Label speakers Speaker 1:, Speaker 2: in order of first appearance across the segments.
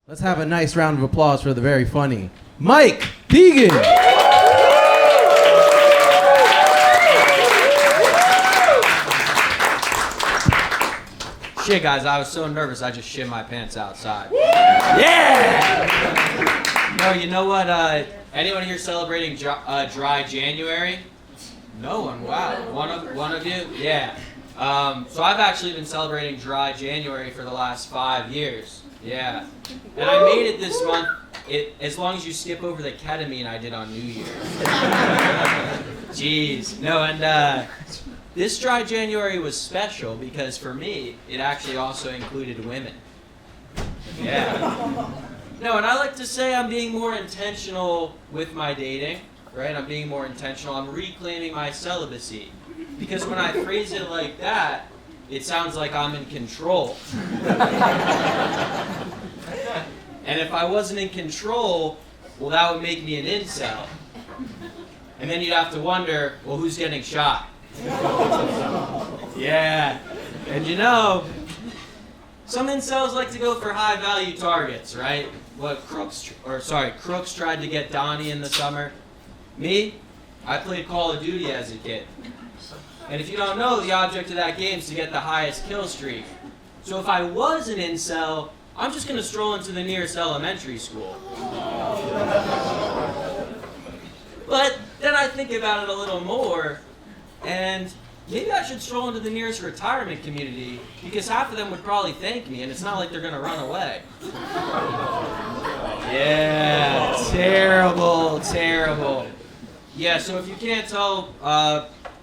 Speaker 1: Let's have a nice round of applause for the very funny Mike Degen.
Speaker 2: Shit, guys, I was so nervous I just shit my pants outside. Yeah! No, you know what? Anyone here celebrating dry January? No one. Wow. One of you? Yeah. So I've actually been celebrating dry January for the last 5 years. Yeah. And I made it this month, as long as you skip over the ketamine I did on New Year's. Jeez. No, and this dry January was special because for me, it actually also included women. Yeah. No, and I like to say I'm being more intentional with my dating, right? I'm being more intentional. I'm reclaiming my celibacy. Because when I phrase it like that, it sounds like I'm in control. And if I wasn't in control, well, that would make me an incel. And then you'd have to wonder, well, who's getting shot? Yeah. And you know, some incels like to go for high-value targets, right? What Crooks tried to get Donnie in the summer. Me, I played Call of Duty as a kid. And if you don't know, the object of that game is to get the highest kill streak. So if I was an incel, I'm just going to stroll into the nearest elementary school. But then I think about it a little more, and maybe I should stroll into the nearest retirement community, because half of them would probably thank me, and it's not like they're going to run away. Yeah, terrible, terrible. Yeah, so if you can't tell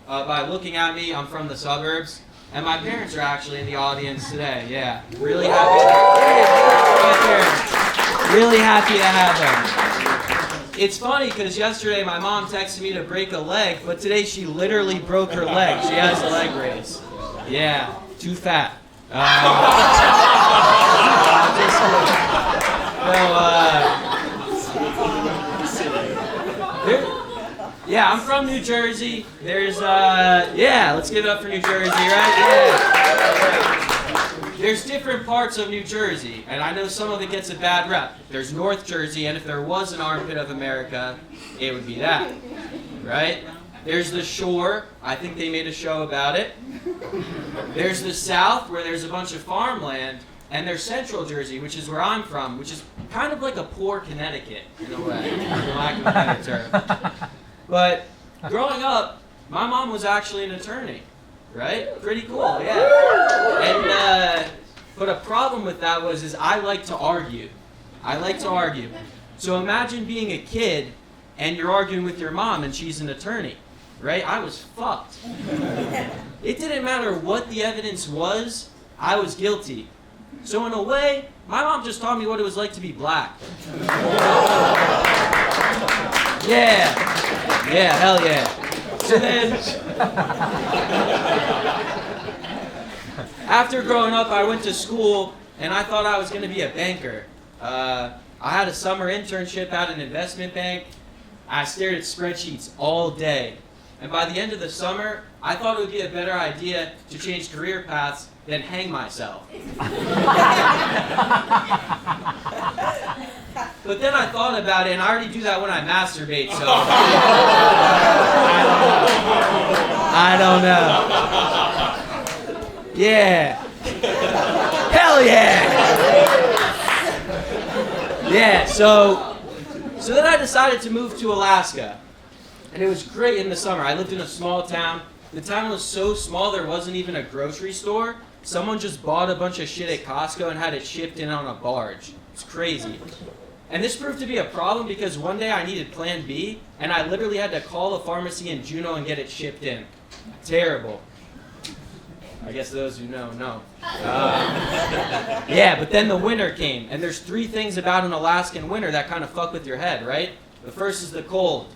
Speaker 2: by looking at me, I'm from the suburbs, and my parents are actually in the audience today. Yeah, really happy. Really happy to have them. It's funny because yesterday my mom texted me to break a leg, but today she literally broke her leg. She has a leg brace. Yeah, too fat. Yeah, I'm from New Jersey. There's, let's give it up for New Jersey, right? Yeah. There's different parts of New Jersey, and I know some of it gets a bad rep. There's North Jersey, and if there was an armpit of America, it would be that, right? There's the shore. I think they made a show about it. There's the South, where there's a bunch of farmland, and there's Central Jersey, which is where I'm from, which is kind of like a poor Connecticut, in a way, for lack of a better term. But growing up, my mom was actually an attorney, right? Pretty cool, yeah. And but a problem with that is I like to argue. I like to argue. So imagine being a kid and you're arguing with your mom and she's an attorney, right? I was fucked. It didn't matter what the evidence was, I was guilty. So in a way, my mom just taught me what it was like to be black. Yeah. Yeah, hell yeah. So then, after growing up, I went to school, and I thought I was going to be a banker. I had a summer internship at an investment bank. I stared at spreadsheets all day. And by the end of the summer, I thought it would be a better idea to change career paths than hang myself. But then I thought about it, and I already do that when I masturbate, so I don't know. Yeah. Hell yeah. Yeah, so then I decided to move to Alaska. And it was great in the summer. I lived in a small town. The town was so small there wasn't even a grocery store. Someone just bought a bunch of shit at Costco and had it shipped in on a barge. It's crazy. And this proved to be a problem because one day I needed Plan B, and I literally had to call a pharmacy in Juneau and get it shipped in. Terrible. I guess those who know. Yeah, but then the winter came, and there's 3 things about an Alaskan winter that kind of fuck with your head, right? The first is the cold.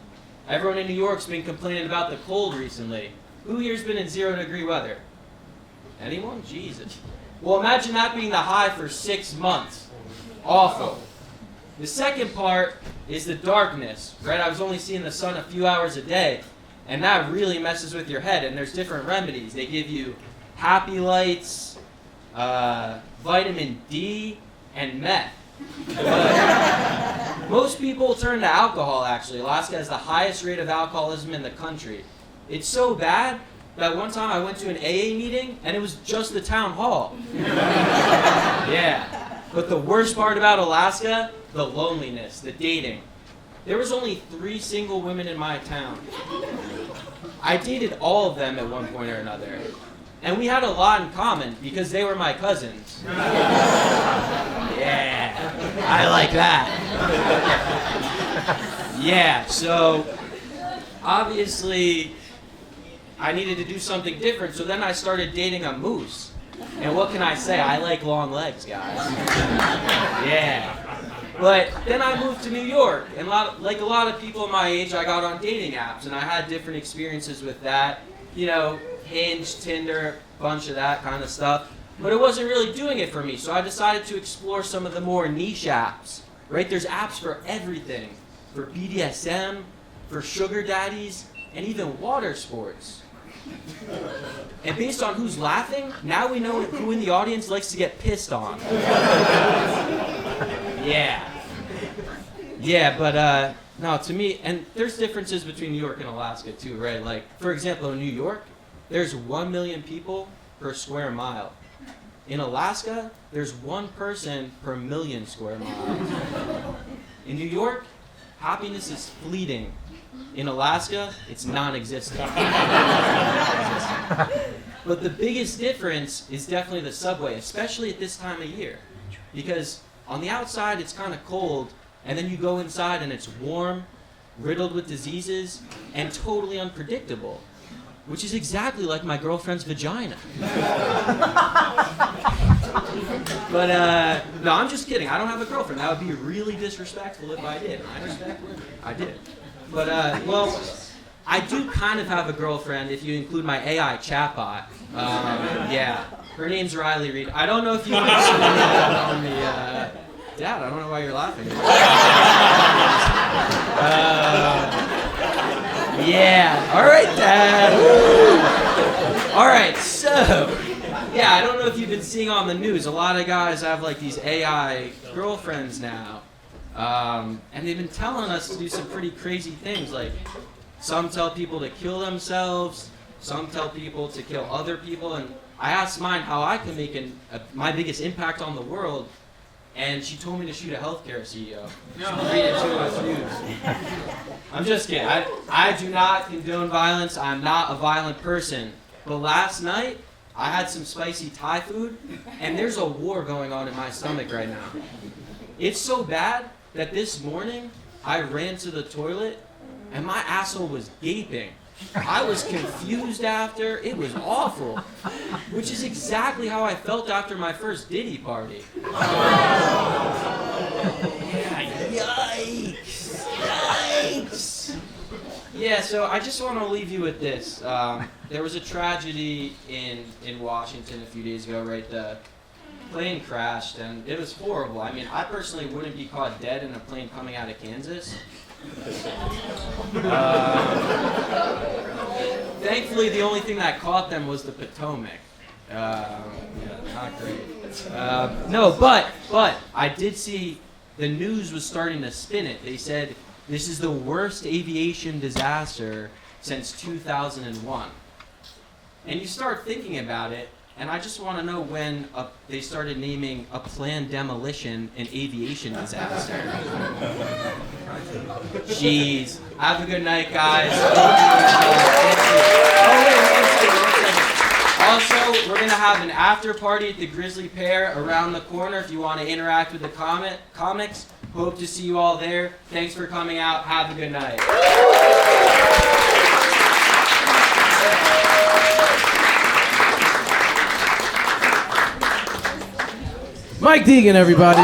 Speaker 2: Everyone in New York's been complaining about the cold recently. Who here's been in 0-degree weather? Anyone? Jesus. Well, imagine that being the high for 6 months. Awful. The second part is the darkness, right? I was only seeing the sun a few hours a day, and that really messes with your head, and there's different remedies. They give you happy lights, vitamin D, and meth. But most people turn to alcohol, actually. Alaska has the highest rate of alcoholism in the country. It's so bad that one time I went to an AA meeting, and it was just the town hall. Yeah. But the worst part about Alaska, the loneliness, the dating. There was only 3 single women in my town. I dated all of them at one point or another. And we had a lot in common because they were my cousins. Yeah, I like that. Yeah, so obviously I needed to do something different, so then I started dating a moose. And what can I say? I like long legs, guys. Yeah. But then I moved to New York, and like a lot of people my age, I got on dating apps, and I had different experiences with that. You know, Hinge, Tinder, bunch of that kind of stuff. But it wasn't really doing it for me, so I decided to explore some of the more niche apps. Right? There's apps for everything. For BDSM, for sugar daddies, and even water sports. And based on who's laughing, now we know who in the audience likes to get pissed on. Yeah. Yeah, but no, to me, and there's differences between New York and Alaska too, right? Like, for example, in New York, there's 1 million people per square mile. In Alaska, there's 1 person per million square miles. In New York, happiness is fleeting. In Alaska, it's non-existent. But the biggest difference is definitely the subway, especially at this time of year. Because on the outside, it's kind of cold, and then you go inside and it's warm, riddled with diseases, and totally unpredictable. Which is exactly like my girlfriend's vagina. But, no, I'm just kidding. I don't have a girlfriend. That would be really disrespectful if I did. I respect women. I did. But, well, I do kind of have a girlfriend if you include my AI chatbot. Yeah. Her name's Riley Reed. I don't know if you can see that on the, Dad, I don't know why you're laughing. Yeah. All right, Dad. All right, so, yeah, I don't know if you've been seeing on the news. A lot of guys have, like, these AI girlfriends now. And they've been telling us to do some pretty crazy things. Like, some tell people to kill themselves. Some tell people to kill other people. And I asked mine how I can make my biggest impact on the world. And she told me to shoot a healthcare CEO. Read it to us news. I'm just kidding. I do not condone violence. I'm not a violent person. But last night, I had some spicy Thai food, and there's a war going on in my stomach right now. It's so bad that this morning, I ran to the toilet, and my asshole was gaping. I was confused after. It was awful. Which is exactly how I felt after my first Diddy party. Yikes. Yikes. Yeah, so I just want to leave you with this. There was a tragedy in Washington a few days ago, right? The plane crashed, and it was horrible. I mean, I personally wouldn't be caught dead in a plane coming out of Kansas. Thankfully, the only thing that caught them was the Potomac. Yeah, not great. No, but I did see the news was starting to spin it. They said this is the worst aviation disaster since 2001. And you start thinking about it, and I just want to know when they started naming a planned demolition an aviation disaster. Jeez. Have a good night, guys. Oh, wait, one second. Also, we're going to have an after party at the Grizzly Pear around the corner if you want to interact with the comics. Hope to see you all there. Thanks for coming out. Have a good night.
Speaker 1: Mike Degen, everybody.